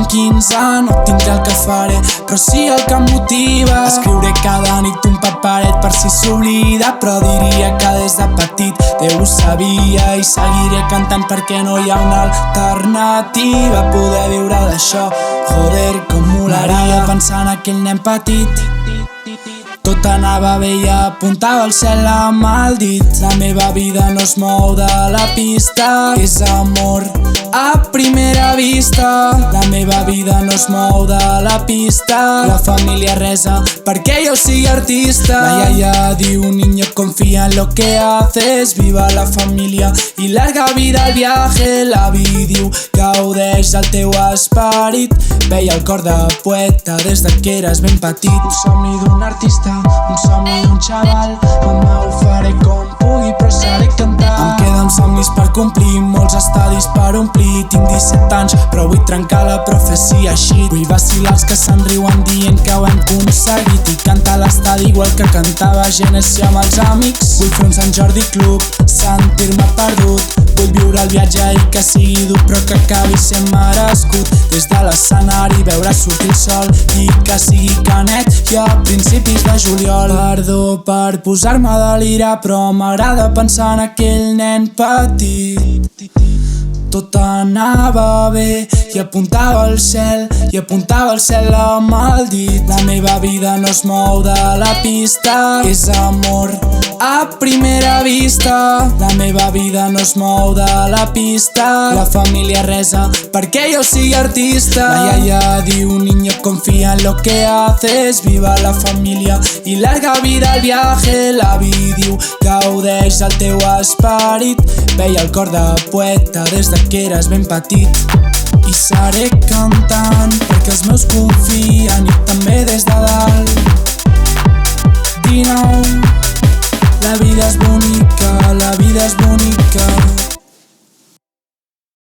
tinc 15, no tinc el que faré, però sí el que em motiva. Escriuré cada nit un paperet per si s'oblida, però diria que des de petit Déu ho sabia. I seguiré cantant perquè no hi ha una alternativa. Poder viure d'això, joder, com molaria. Pensar en aquell nen petit, tot anava bé i apuntava al cel amb el dit. La meva vida no es mou de la pista, és amor a primera vista. La meva vida no es mou de la pista, la família resa perquè jo sigui artista. La iaia diu, niño, confía en lo que haces, viva la família i larga vida al viaje. L'avi diu, gaudeix el teu esperit, veia el cor de poeta des de que eres ben petit. Un somni d'un artista, un somni d'un xaval, mama, ho faré com pugui però seré cantant. Em queden somnis per complir, molts estadis per omplir. Tinc 17 anys però vull trencar la profecia així. Vull vacilar els que se'n riuen dient que ho hem aconseguit i cantar a l'estadi igual que cantava Genesi amb els amics. Vull fer un Sant Jordi Club, sentir-me perdut. Vull viure el viatge i que sigui dur però que acabi sent merescut. Des de l'escenari veure sortir el sol i que sigui canet i a principis de juliol. Perdó per posar-me a delirar, però m'agrada pensar en aquell nen petit. Tot anava bé i apuntava al cel, amb el dit. La meva vida no es mou de la pista, és amor a primera vista. La meva vida no es mou de la pista, la família resa perquè jo sigui artista. La iaia diu, niño, confía en lo que haces, viva la família i larga vida al viaje. L'avi diu, gaudeix el teu esperit, veia el cor de poeta des de que eres ben petit. I seré cantant perquè els meus confien i també des de dalt. 19, la vida és bonica, la vida és bonica.